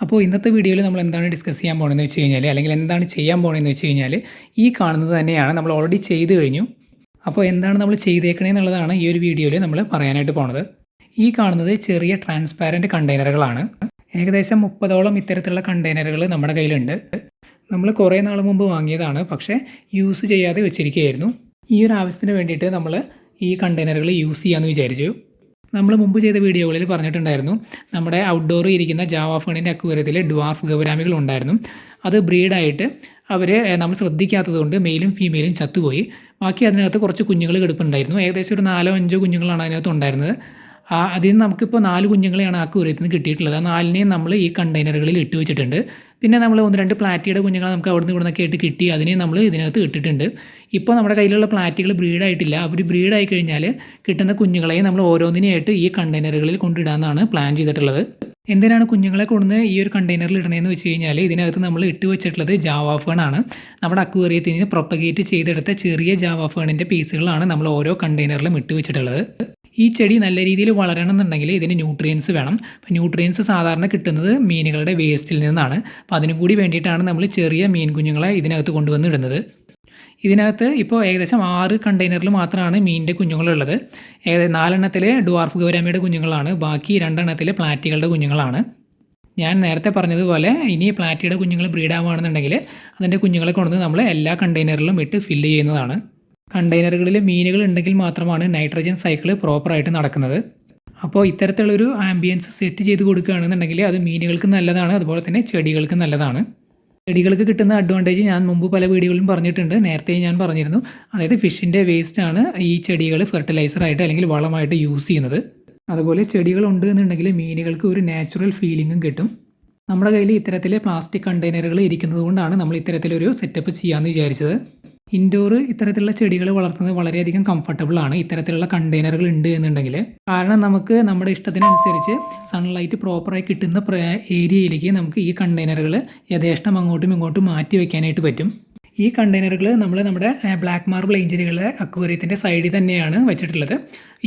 അപ്പോൾ ഇന്നത്തെ വീഡിയോയിൽ നമ്മൾ എന്താണ് ഡിസ്കസ് ചെയ്യാൻ പോകണമെന്ന് വെച്ച് കഴിഞ്ഞാൽ അല്ലെങ്കിൽ എന്താണ് ചെയ്യാൻ പോകണമെന്ന് വെച്ച് കഴിഞ്ഞാൽ ഈ കാണുന്നത് തന്നെയാണ് നമ്മൾ ഓൾറെഡി ചെയ്ത് കഴിഞ്ഞു. അപ്പോൾ എന്താണ് നമ്മൾ ചെയ്തേക്കണേ എന്നുള്ളതാണ് ഈ ഒരു വീഡിയോയിൽ നമ്മൾ പറയാനായിട്ട് പോണത്. ഈ കാണുന്നത് ചെറിയ ട്രാൻസ്പാരൻറ്റ് കണ്ടെയ്നറുകളാണ്. ഏകദേശം 30ഓളം ഇത്തരത്തിലുള്ള കണ്ടെയ്നറുകൾ നമ്മുടെ കയ്യിലുണ്ട്. നമ്മൾ കുറേ നാൾ മുമ്പ് വാങ്ങിയതാണ്, പക്ഷേ യൂസ് ചെയ്യാതെ വെച്ചിരിക്കുകയായിരുന്നു. ഈ ഒരു ആവശ്യത്തിന് വേണ്ടിയിട്ട് നമ്മൾ ഈ കണ്ടെയ്നറുകൾ യൂസ് ചെയ്യാമെന്ന് വിചാരിച്ചു. നമ്മൾ മുമ്പ് ചെയ്ത വീഡിയോകളിൽ പറഞ്ഞിട്ടുണ്ടായിരുന്നു, നമ്മുടെ ഔട്ട്ഡോർ ഇരിക്കുന്ന ജാവ ഫേണിൻ്റെ അക്വേറിയത്തിൽ ഡ്വാർഫ് ഗൗരാമികൾ ഉണ്ടായിരുന്നു. അത് ബ്രീഡായിട്ട് അവർ നമ്മൾ ശ്രദ്ധിക്കാത്തതുകൊണ്ട് മെയിലും ഫീമെയിലും ചത്തുപോയി. ബാക്കി അതിനകത്ത് കുറച്ച് കുഞ്ഞുങ്ങൾ കിടപ്പുണ്ടായിരുന്നു. ഏകദേശം ഒരു 4-5 കുഞ്ഞുങ്ങളാണ് അതിനകത്ത് ഉണ്ടായിരുന്നത്. അതിൽ നിന്ന് നമുക്കിപ്പോൾ 4 കുഞ്ഞുങ്ങളെയാണ് ആ അക്വേറിയത്തിൽ നിന്ന് കിട്ടിയിട്ടുള്ളത്. ആ 4നെയും നമ്മൾ ഈ കണ്ടെയ്നറുകളിൽ ഇട്ട് വെച്ചിട്ടുണ്ട്. പിന്നെ നമ്മൾ 1-2 പ്ലാറ്റിയുടെ കുഞ്ഞുങ്ങളെ നമുക്ക് അവിടുന്ന് ഇവിടുന്നൊക്കെ ആയിട്ട് കിട്ടി, അതിനെ നമ്മൾ ഇതിനകത്ത് ഇട്ടിട്ടുണ്ട്. ഇപ്പോൾ നമ്മുടെ കയ്യിലുള്ള പ്ലാറ്റികൾ ബ്രീഡായിട്ടില്ല. അവർ ബ്രീഡായി കഴിഞ്ഞാൽ കിട്ടുന്ന കുഞ്ഞുങ്ങളെയും നമ്മൾ ഓരോന്നിനെയായിട്ട് ഈ കണ്ടെയ്നറുകളിൽ കൊണ്ടിടാമെന്നാണ് പ്ലാൻ ചെയ്തിട്ടുള്ളത്. എന്തിനാണ് കുഞ്ഞുങ്ങളെ കൊണ്ടുവന്ന് ഈ ഒരു കണ്ടെയ്നറിൽ ഇടണതെന്ന് വെച്ച് കഴിഞ്ഞാൽ, ഇതിനകത്ത് നമ്മൾ ഇട്ട് വെച്ചിട്ടുള്ളത് ജാവ ഫേണാണ്. നമ്മുടെ അക്വേറിയത്തിൽ നിന്ന് പ്രൊപ്പഗേറ്റ് ചെയ്തെടുത്ത ചെറിയ ജാവ ഫേണിൻ്റെ പീസുകളാണ് നമ്മൾ ഓരോ കണ്ടെയ്നറിലും ഇട്ട് വെച്ചിട്ടുള്ളത്. ഈ ചെടി നല്ല രീതിയിൽ വളരണം എന്നുണ്ടെങ്കിൽ ഇതിന് ന്യൂട്രിയൻസ് വേണം. അപ്പോൾ ന്യൂട്രിയൻസ് സാധാരണ കിട്ടുന്നത് മീനുകളുടെ വേസ്റ്റിൽ നിന്നാണ്. അപ്പോൾ അതിനും കൂടി വേണ്ടിയിട്ടാണ് നമ്മൾ ചെറിയ മീൻ കുഞ്ഞുങ്ങളെ ഇതിനകത്ത് കൊണ്ടുവന്ന് ഇടുന്നത്. ഇതിനകത്ത് ഇപ്പോൾ ഏകദേശം 6 കണ്ടെയ്നറിൽ മാത്രമാണ് മീനിൻ്റെ കുഞ്ഞുങ്ങളുള്ളത്. 4 ഡ്വാർഫ് ഗൗരാമിയുടെ കുഞ്ഞുങ്ങളാണ്, ബാക്കി 2 പ്ലാറ്റികളുടെ കുഞ്ഞുങ്ങളാണ്. ഞാൻ നേരത്തെ പറഞ്ഞതുപോലെ ഇനി പ്ലാറ്റിയുടെ കുഞ്ഞുങ്ങൾ ബ്രീഡാവുകയാണെന്നുണ്ടെങ്കിൽ അതിൻ്റെ കുഞ്ഞുങ്ങളെ കൊണ്ടുവന്ന് നമ്മൾ എല്ലാ കണ്ടെയ്നറിലും ഇട്ട് ഫില്ല് ചെയ്യുന്നതാണ്. കണ്ടെയ്നറുകളിൽ മീനുകൾ ഉണ്ടെങ്കിൽ മാത്രമാണ് നൈട്രജൻ സൈക്കിൾ പ്രോപ്പറായിട്ട് നടക്കുന്നത്. അപ്പോൾ ഇത്തരത്തിലുള്ളൊരു ആംബിയൻസ് സെറ്റ് ചെയ്ത് കൊടുക്കുകയാണെന്നുണ്ടെങ്കിൽ അത് മീനുകൾക്ക് നല്ലതാണ്, അതുപോലെ തന്നെ ചെടികൾക്ക് നല്ലതാണ്. ചെടികൾക്ക് കിട്ടുന്ന അഡ്വാൻറ്റേജ് ഞാൻ മുമ്പ് പല വീഡിയോകളിലും പറഞ്ഞിട്ടുണ്ട്, നേരത്തെ ഞാൻ പറഞ്ഞിരുന്നു. അതായത് ഫിഷിൻ്റെ വേസ്റ്റാണ് ഈ ചെടികൾ ഫെർട്ടിലൈസറായിട്ട് അല്ലെങ്കിൽ വളമായിട്ട് യൂസ് ചെയ്യുന്നത്. അതുപോലെ ചെടികളുണ്ട് എന്നുണ്ടെങ്കിൽ മീനുകൾക്ക് ഒരു നാച്ചുറൽ ഫീലിങ്ങും കിട്ടും. നമ്മുടെ കയ്യിൽ ഇത്തരത്തിൽ പ്ലാസ്റ്റിക് കണ്ടെയ്നറുകൾ ഇരിക്കുന്നത് കൊണ്ടാണ് നമ്മൾ ഇത്തരത്തിലൊരു സെറ്റപ്പ് ചെയ്യാമെന്ന് വിചാരിച്ചത്. ഇൻഡോർ ഇത്തരത്തിലുള്ള ചെടികൾ വളർത്തുന്നത് വളരെയധികം കംഫർട്ടബിൾ ആണ് ഇത്തരത്തിലുള്ള കണ്ടെയ്നറുകൾ ഉണ്ട് എന്നുണ്ടെങ്കിൽ. കാരണം നമുക്ക് നമ്മുടെ ഇഷ്ടത്തിനനുസരിച്ച് സൺലൈറ്റ് പ്രോപ്പറായി കിട്ടുന്ന ഏരിയയിലേക്ക് നമുക്ക് ഈ കണ്ടെയ്നറുകൾ യഥേഷ്ടം അങ്ങോട്ടും ഇങ്ങോട്ടും മാറ്റി വയ്ക്കാനായിട്ട് പറ്റും. ഈ കണ്ടെയ്നറുകൾ നമ്മുടെ ബ്ലാക്ക് മാർബിൾ ഏഞ്ചലുകളുടെ അക്വേറിയത്തിൻ്റെ സൈഡിൽ തന്നെയാണ് വെച്ചിട്ടുള്ളത്.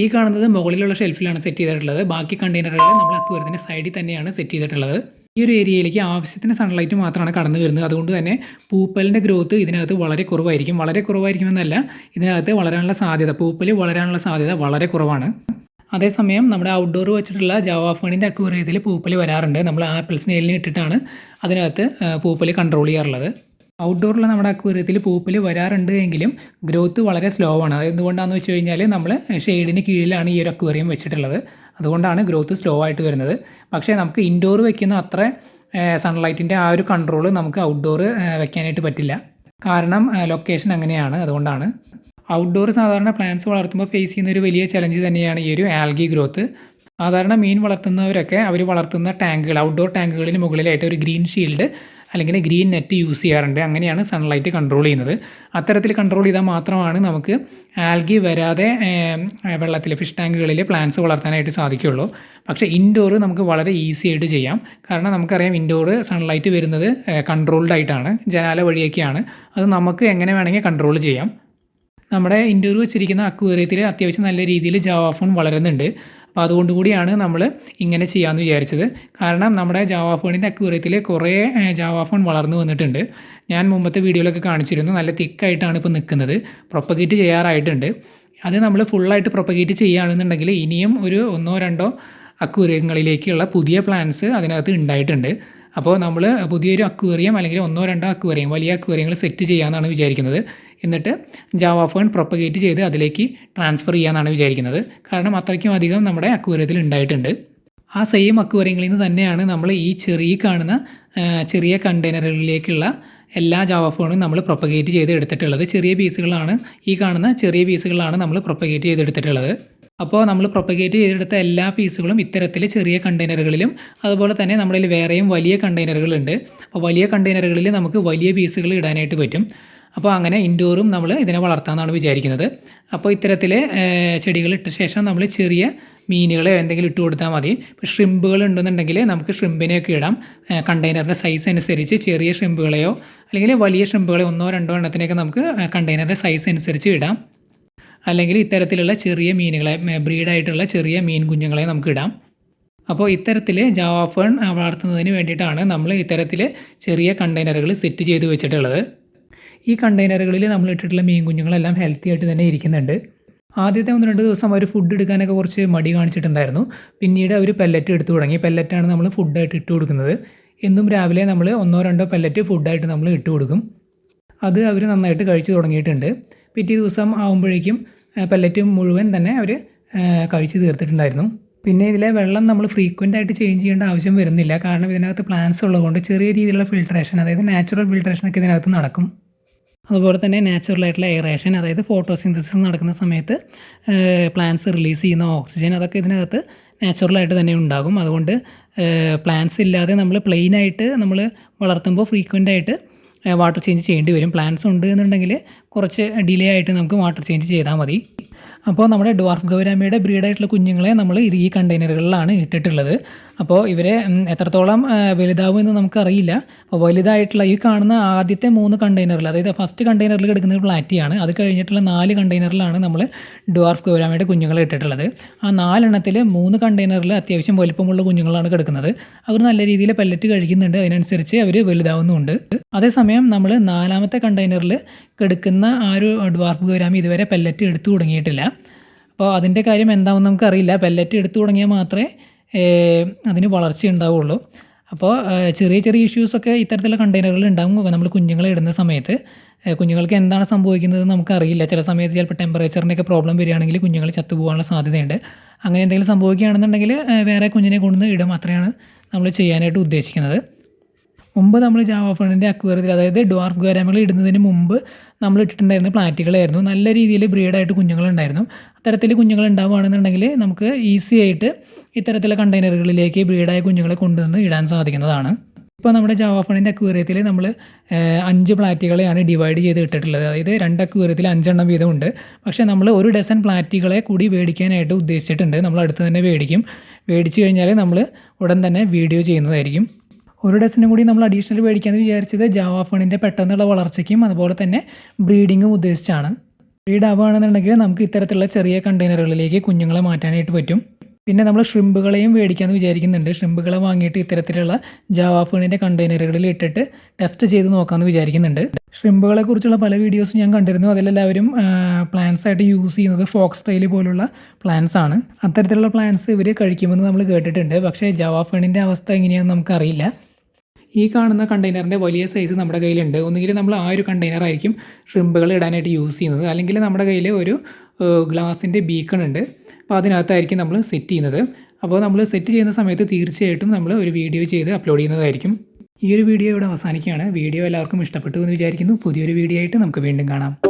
ഈ കാണുന്നത് മുകളിലുള്ള ഷെൽഫിലാണ് സെറ്റ് ചെയ്തിട്ടുള്ളത്. ബാക്കി കണ്ടെയ്നറുകൾ നമ്മൾ അക്വേറിയത്തിൻ്റെ സൈഡിൽ തന്നെയാണ് സെറ്റ് ചെയ്തിട്ടുള്ളത്. ഈ ഒരു ഏരിയയിലേക്ക് ആവശ്യത്തിന് സൺലൈറ്റ് മാത്രമാണ് കടന്നു വരുന്നത്. അതുകൊണ്ട് തന്നെ പൂപ്പലിൻ്റെ ഗ്രോത്ത് ഇതിനകത്ത് വളരെ കുറവായിരിക്കുമെന്നല്ല, ഇതിനകത്ത് വളരാനുള്ള സാധ്യത, പൂപ്പൽ വളരാനുള്ള സാധ്യത വളരെ കുറവാണ്. അതേസമയം നമ്മുടെ ഔട്ട്ഡോർ വെച്ചിട്ടുള്ള ജാവ ഫേണിൻ്റെ അക്വേറിയത്തിൽ പൂപ്പൽ വരാറുണ്ട്. നമ്മൾ ആപ്പിൾ സ്നെയിലിനെ ഇട്ടിട്ടാണ് അതിനകത്ത് പൂപ്പൽ കൺട്രോൾ ചെയ്യാറുള്ളത്. ഔട്ട്ഡോറിലുള്ള നമ്മുടെ അക്വേറിയത്തിൽ പൂപ്പൽ വരാറുണ്ട് എങ്കിലും ഗ്രോത്ത് വളരെ സ്ലോ ആണ്. അത് എന്തുകൊണ്ടാണെന്ന് വെച്ച് കഴിഞ്ഞാൽ നമ്മൾ ഷെയ്ഡിന് കീഴിലാണ് ഈ ഒരു അക്വേറിയം വെച്ചിട്ടുള്ളത്. അതുകൊണ്ടാണ് ഗ്രോത്ത് സ്ലോ ആയിട്ട് വരുന്നത്. പക്ഷേ നമുക്ക് ഇൻഡോർ വെക്കുന്ന അത്ര സൺലൈറ്റിൻ്റെ ആ ഒരു കൺട്രോൾ നമുക്ക് ഔട്ട്ഡോർ വെക്കാനായിട്ട് പറ്റില്ല. കാരണം ലൊക്കേഷൻ അങ്ങനെയാണ്. അതുകൊണ്ടാണ് ഔട്ട്ഡോർ സാധാരണ പ്ലാന്റ്സ് വളർത്തുമ്പോൾ ഫേസ് ചെയ്യുന്ന ഒരു വലിയ ചലഞ്ച് തന്നെയാണ് ഈ ഒരു ആൽഗി ഗ്രോത്ത്. സാധാരണ മീൻ വളർത്തുന്നവരൊക്കെ അവർ വളർത്തുന്ന ടാങ്കുകൾ, ഔട്ട്ഡോർ ടാങ്കുകളിന് മുകളിലായിട്ട് ഒരു ഗ്രീൻ ഷീൽഡ് അല്ലെങ്കിൽ ഗ്രീൻ നെറ്റ് യൂസ് ചെയ്യാറുണ്ട്. അങ്ങനെയാണ് സൺലൈറ്റ് കൺട്രോൾ ചെയ്യുന്നത്. അത്തരത്തിൽ കൺട്രോൾ ചെയ്താൽ മാത്രമാണ് നമുക്ക് ആൽഗി വരാതെ വെള്ളത്തിൽ ഫിഷ് ടാങ്കുകളിൽ പ്ലാന്റ്സ് വളർത്താനായിട്ട് സാധിക്കുകയുള്ളൂ. പക്ഷേ ഇൻഡോർ നമുക്ക് വളരെ ഈസി ആയിട്ട് ചെയ്യാം. കാരണം നമുക്കറിയാം ഇൻഡോർ സൺലൈറ്റ് വരുന്നത് കൺട്രോൾഡ് ആയിട്ടാണ്, ജനാല വഴിയൊക്കെയാണ്. അത് നമുക്ക് എങ്ങനെ വേണമെങ്കിൽ കൺട്രോൾ ചെയ്യാം. നമ്മുടെ ഇൻഡോർ വെച്ചിരിക്കുന്ന അക്വേറിയത്തിൽ അത്യാവശ്യം നല്ല രീതിയിൽ ജാവ ഫേൺ വളരുന്നുണ്ട്. അപ്പോൾ അതുകൊണ്ട് കൂടിയാണ് നമ്മൾ ഇങ്ങനെ ചെയ്യാമെന്ന് വിചാരിച്ചത്. കാരണം നമ്മുടെ ജാവ ഫേണിൻ്റെ അക്വേറിയത്തിൽ കുറേ ജാവ ഫേൺ വളർന്നു വന്നിട്ടുണ്ട്. ഞാൻ മുമ്പത്തെ വീഡിയോയിലൊക്കെ കാണിച്ചിരുന്നു. നല്ല തിക്കായിട്ടാണ് ഇപ്പോൾ നിൽക്കുന്നത്. പ്രൊപ്പഗേറ്റ് ചെയ്യാറായിട്ടുണ്ട്. അത് നമ്മൾ ഫുള്ളായിട്ട് പ്രൊപ്പഗേറ്റ് ചെയ്യുകയാണെന്നുണ്ടെങ്കിൽ ഇനിയും ഒരു 1-2 അക്വേറിയങ്ങളിലേക്കുള്ള പുതിയ പ്ലാന്റ്സ് അതിനകത്ത് ഉണ്ടായിട്ടുണ്ട്. അപ്പോൾ നമ്മൾ പുതിയൊരു അക്വേറിയം അല്ലെങ്കിൽ 1-2 അക്വേറിയം, വലിയ അക്വേറിയങ്ങൾ സെറ്റ് ചെയ്യാമെന്നാണ് വിചാരിക്കുന്നത്. എന്നിട്ട് ജാവ ഫേൺ പ്രൊപ്പഗേറ്റ് ചെയ്ത് അതിലേക്ക് ട്രാൻസ്ഫർ ചെയ്യാമെന്നാണ് വിചാരിക്കുന്നത്. കാരണം അത്രയ്ക്കും അധികം നമ്മുടെ അക്വേറിയത്തിൽ ഉണ്ടായിട്ടുണ്ട്. ആ സെയിം അക്വേറിയങ്ങളിൽ നിന്ന് തന്നെയാണ് നമ്മൾ ഈ കാണുന്ന ചെറിയ കണ്ടെയ്നറുകളിലേക്കുള്ള എല്ലാ ജാവ ഫേണും നമ്മൾ പ്രൊപ്പഗേറ്റ് ചെയ്ത് എടുത്തിട്ടുള്ളത്. ചെറിയ പീസുകളാണ്, ഈ കാണുന്ന ചെറിയ പീസുകളാണ് നമ്മൾ പ്രൊപ്പഗേറ്റ് ചെയ്തെടുത്തിട്ടുള്ളത്. അപ്പോൾ നമ്മൾ പ്രൊപ്പഗേറ്റ് ചെയ്തെടുത്ത എല്ലാ പീസുകളും ഇത്തരത്തിൽ ചെറിയ കണ്ടെയ്നറുകളിലും അതുപോലെ തന്നെ നമ്മുടെ വേറെയും വലിയ കണ്ടെയ്നറുകളുണ്ട്. അപ്പോൾ വലിയ കണ്ടെയ്നറുകളിൽ നമുക്ക് വലിയ പീസുകൾ ഇടാനായിട്ട് പറ്റും. അപ്പോൾ അങ്ങനെ ഇൻഡോറും നമ്മൾ ഇതിനെ വളർത്താമെന്നാണ് വിചാരിക്കുന്നത്. അപ്പോൾ ഇത്തരത്തിൽ ചെടികൾ ഇട്ട ശേഷം നമ്മൾ ചെറിയ മീനുകളെ എന്തെങ്കിലും ഇട്ട് കൊടുത്താൽ മതി. ഇപ്പോൾ ഷ്രിമ്പുകൾ ഉണ്ടെന്നുണ്ടെങ്കിൽ നമുക്ക് ഷ്രിമ്പിനെയൊക്കെ ഇടാം. കണ്ടെയ്നറിൻ്റെ സൈസ് അനുസരിച്ച് ചെറിയ ഷ്രിമ്പുകളെയോ അല്ലെങ്കിൽ വലിയ ഷ്രിമ്പുകളെ 1-2 എണ്ണത്തിനെയൊക്കെ നമുക്ക് കണ്ടെയ്നറിൻ്റെ സൈസ് അനുസരിച്ച് ഇടാം. അല്ലെങ്കിൽ ഇത്തരത്തിലുള്ള ചെറിയ മീനുകളെ, ബ്രീഡായിട്ടുള്ള ചെറിയ മീൻ കുഞ്ഞുങ്ങളെ നമുക്ക് ഇടാം. അപ്പോൾ ഇത്തരത്തിൽ ജാവ ഫേൺ വളർത്തുന്നതിന് വേണ്ടിയിട്ടാണ് നമ്മൾ ഇത്തരത്തിൽ ചെറിയ കണ്ടെയ്നറുകൾ സെറ്റ് ചെയ്ത് വെച്ചിട്ടുള്ളത്. ഈ കണ്ടെയ്നറുകളിൽ നമ്മൾ ഇട്ടിട്ടുള്ള മീൻ കുഞ്ഞുങ്ങളെല്ലാം ഹെൽത്തി ആയിട്ട് തന്നെ ഇരിക്കുന്നുണ്ട്. ആദ്യത്തെ 1-2 ദിവസം അവർ ഫുഡ് എടുക്കാനൊക്കെ കുറച്ച് മടി കാണിച്ചിട്ടുണ്ടായിരുന്നു. പിന്നീട് അവർ പെല്ലറ്റ് എടുത്തു തുടങ്ങി. പെല്ലറ്റാണ് നമ്മൾ ഫുഡായിട്ട് ഇട്ട് കൊടുക്കുന്നത്. എന്നും രാവിലെ നമ്മൾ 1-2 പെല്ലറ്റ് ഫുഡായിട്ട് നമ്മൾ ഇട്ട് കൊടുക്കും. അത് അവർ നന്നായിട്ട് കഴിച്ചു തുടങ്ങിയിട്ടുണ്ട്. പിറ്റേ ദിവസം ആകുമ്പോഴേക്കും പെല്ലറ്റ് മുഴുവൻ തന്നെ അവർ കഴിച്ച് തീർത്തിട്ടുണ്ടായിരുന്നു. പിന്നെ ഇതിലെ വെള്ളം നമ്മൾ ഫ്രീക്വൻ്റ് ആയിട്ട് ചേഞ്ച് ചെയ്യേണ്ട ആവശ്യം വരുന്നില്ല. കാരണം ഇതിനകത്ത് പ്ലാന്റ്സ് ഉള്ളതുകൊണ്ട് ചെറിയ രീതിയിലുള്ള ഫിൽട്രേഷൻ, അതായത് നാച്ചുറൽ ഫിൽട്രേഷനൊക്കെ ഇതിനകത്ത് നടക്കും. അതുപോലെ തന്നെ നാച്ചുറലായിട്ടുള്ള എയറേഷൻ, അതായത് ഫോട്ടോസിന്തസിസ് നടക്കുന്ന സമയത്ത് പ്ലാന്റ്സ് റിലീസ് ചെയ്യുന്ന ഓക്സിജൻ, അതൊക്കെ ഇതിനകത്ത് നാച്ചുറലായിട്ട് തന്നെ ഉണ്ടാകും. അതുകൊണ്ട് പ്ലാന്റ്സ് ഇല്ലാതെ നമ്മൾ പ്ലെയിനായിട്ട് നമ്മൾ വളർത്തുമ്പോൾ ഫ്രീക്വൻ്റ് ആയിട്ട് വാട്ടർ ചേഞ്ച് ചെയ്യേണ്ടി വരും. പ്ലാന്റ്സ് ഉണ്ട് എന്നുണ്ടെങ്കിൽ കുറച്ച് ഡിലേ ആയിട്ട് നമുക്ക് വാട്ടർ ചേഞ്ച് ചെയ്താൽ മതി. അപ്പോൾ നമ്മുടെ ഡ്വാർഫ് ഗൗരാമിയുടെ ബ്രീഡായിട്ടുള്ള കുഞ്ഞുങ്ങളെ നമ്മൾ ഈ കണ്ടെയ്നറുകളിലാണ് ഇട്ടിട്ടുള്ളത്. അപ്പോൾ ഇവരെ എത്രത്തോളം വലുതാവുമെന്ന് നമുക്കറിയില്ല. അപ്പോൾ വലുതായിട്ടുള്ള ഈ കാണുന്ന ആദ്യത്തെ 3 കണ്ടെയ്നറിൽ, അതായത് ഫസ്റ്റ് കണ്ടെയ്നറിൽ കിടക്കുന്നത് പ്ലാറ്റിയാണ്. അത് കഴിഞ്ഞിട്ടുള്ള 4 കണ്ടെയ്നറിലാണ് നമ്മൾ ഡ്വാർഫ് ഗൗരാമിയുടെ കുഞ്ഞുങ്ങളെ ഇട്ടിട്ടുള്ളത്. ആ 4 എണ്ണത്തിൽ 3 കണ്ടെയ്നറിൽ അത്യാവശ്യം വലിപ്പമുള്ള കുഞ്ഞുങ്ങളാണ് കിടക്കുന്നത്. അവർ നല്ല രീതിയിൽ പെല്ലറ്റ് കഴിക്കുന്നുണ്ട്, അതിനനുസരിച്ച് അവർ വലുതാവുന്നുമുണ്ട്. അതേസമയം നമ്മൾ 4ാമത്തെ കണ്ടെയ്നറിൽ കിടക്കുന്ന ആ ഒരു ഡ്വാർഫ് ഗൗരാമി ഇതുവരെ പെല്ലറ്റ് എടുത്തു തുടങ്ങിയിട്ടില്ല. അപ്പോൾ അതിൻ്റെ കാര്യം എന്താണെന്ന് നമുക്കറിയില്ല. പെല്ലറ്റ് എടുത്തു തുടങ്ങിയാൽ മാത്രമേ അതിന് വളർച്ച ഉണ്ടാവുള്ളൂ. അപ്പോൾ ചെറിയ ചെറിയ ഇഷ്യൂസൊക്കെ ഇത്തരത്തിലുള്ള കണ്ടെയ്നറുകളിൽ ഉണ്ടാകും. നമ്മൾ കുഞ്ഞുങ്ങളെ ഇടുന്ന സമയത്ത് കുഞ്ഞുങ്ങൾക്ക് എന്താണ് സംഭവിക്കുന്നത് നമുക്കറിയില്ല. ചില സമയത്ത് ചിലപ്പോൾ ടെമ്പറേച്ചറിൻ്റെയൊക്കെ പ്രോബ്ലം വരികയാണെങ്കിൽ കുഞ്ഞുങ്ങൾ ചത്തുപോകാനുള്ള സാധ്യതയുണ്ട്. അങ്ങനെ എന്തെങ്കിലും സംഭവിക്കുകയാണെന്നുണ്ടെങ്കിൽ വേറെ കുഞ്ഞിനെ കൊണ്ടുവന്ന് ഇടും. അത്രയാണ് നമ്മൾ ചെയ്യാനായിട്ട് ഉദ്ദേശിക്കുന്നത്. മുമ്പ് നമ്മൾ ജാവ ഫേണിൻ്റെ അക്വേറിയത്തിൽ, അതായത് ഡ്വാർഫ് ഗൗരാമികൾ ഇടുന്നതിന് മുമ്പ് നമ്മൾ ഇട്ടിട്ടുണ്ടായിരുന്ന പ്ലാറ്റികളായിരുന്നു. നല്ല രീതിയിൽ ബ്രീഡായിട്ട് കുഞ്ഞുങ്ങളുണ്ടായിരുന്നു. അത്തരത്തിൽ കുഞ്ഞുങ്ങൾ ഉണ്ടാവുകയാണെന്നുണ്ടെങ്കിൽ നമുക്ക് ഈസി ആയിട്ട് ഇത്തരത്തിലുള്ള കണ്ടെയ്നറുകളിലേക്ക് ബ്രീഡായ കുഞ്ഞുങ്ങളെ കൊണ്ടുവന്ന് ഇടാൻ സാധിക്കുന്നതാണ്. ഇപ്പോൾ നമ്മുടെ ജാവ ഫേണിൻ്റെ അക്വേറിയത്തിൽ നമ്മൾ 5 പ്ലാറ്റികളെയാണ് ഡിവൈഡ് ചെയ്ത് ഇട്ടിട്ടുള്ളത്. അതായത് 2 അക്വേറിയത്തിൽ 5 എണ്ണം വീതമുണ്ട്. പക്ഷേ നമ്മൾ 1 ഡസൻ പ്ലാറ്റികളെ കൂടി മേടിക്കാനായിട്ട് ഉദ്ദേശിച്ചിട്ടുണ്ട്. നമ്മൾ അടുത്ത് തന്നെ മേടിച്ച് കഴിഞ്ഞാൽ നമ്മൾ ഉടൻ തന്നെ വീഡിയോ ചെയ്യുന്നതായിരിക്കും. 1 ഡസനും കൂടി നമ്മൾ അഡീഷണൽ മേടിക്കാമെന്ന് വിചാരിച്ചത് ജാവ ഫേണിൻ്റെ പെട്ടെന്നുള്ള വളർച്ചയ്ക്കും അതുപോലെ തന്നെ ബ്രീഡിങ്ങും ഉദ്ദേശിച്ചാണ്. ബ്രീഡ് ആവുകയാണെന്നുണ്ടെങ്കിൽ നമുക്ക് ഇത്തരത്തിലുള്ള ചെറിയ കണ്ടെയ്നറുകളിലേക്ക് കുഞ്ഞുങ്ങളെ മാറ്റാനായിട്ട് പറ്റും. പിന്നെ നമ്മൾ ഷ്രിമ്പുകളെയും മേടിക്കാമെന്ന് വിചാരിക്കുന്നുണ്ട്. ഷ്രിമ്പുകളെ വാങ്ങിയിട്ട് ഇത്തരത്തിലുള്ള ജാവ ഫേണിൻ്റെ കണ്ടെയ്നറുകളിൽ ഇട്ടിട്ട് ടെസ്റ്റ് ചെയ്ത് നോക്കാമെന്ന് വിചാരിക്കുന്നുണ്ട്. ഷ്രിമ്പുകളെ കുറിച്ചുള്ള പല വീഡിയോസും ഞാൻ കണ്ടിരുന്നു. അതിലെല്ലാവരും പ്ലാന്റ്സ് ആയിട്ട് യൂസ് ചെയ്യുന്നത് ഫോക്സ് ടെയിൽ പോലുള്ള പ്ലാന്റ്സ് ആണ്. അത്തരത്തിലുള്ള പ്ലാന്റ്സ് ഇവർ കഴിക്കുമെന്ന് നമ്മൾ കേട്ടിട്ടുണ്ട്. പക്ഷേ ജാവ ഫേണിൻ്റെ അവസ്ഥ എങ്ങനെയാണെന്ന് നമുക്കറിയില്ല. ഈ കാണുന്ന കണ്ടെയ്നറിൻ്റെ വലിയ സൈസ് നമ്മുടെ കയ്യിലുണ്ട്. ഒന്നുകിൽ നമ്മൾ ആ ഒരു കണ്ടെയ്നർ ആയിരിക്കും ഷ്രിമ്പുകൾ ഇടാനായിട്ട് യൂസ് ചെയ്യുന്നത്, അല്ലെങ്കിൽ നമ്മുടെ കയ്യിൽ ഒരു ഗ്ലാസിൻ്റെ ബീക്കൺ ഉണ്ട്. അപ്പോൾ അതിനകത്തായിരിക്കും നമ്മൾ സെറ്റ് ചെയ്യുന്നത്. അപ്പോൾ നമ്മൾ സെറ്റ് ചെയ്യുന്ന സമയത്ത് തീർച്ചയായിട്ടും നമ്മൾ ഒരു വീഡിയോ ചെയ്ത് അപ്ലോഡ് ചെയ്യുന്നതായിരിക്കും. ഈ ഒരു വീഡിയോ ഇവിടെ അവസാനിക്കുകയാണ്. വീഡിയോ എല്ലാവർക്കും ഇഷ്ടപ്പെട്ടു എന്ന് വിചാരിക്കുന്നു. പുതിയൊരു വീഡിയോ ആയിട്ട് നമുക്ക് വീണ്ടും കാണാം.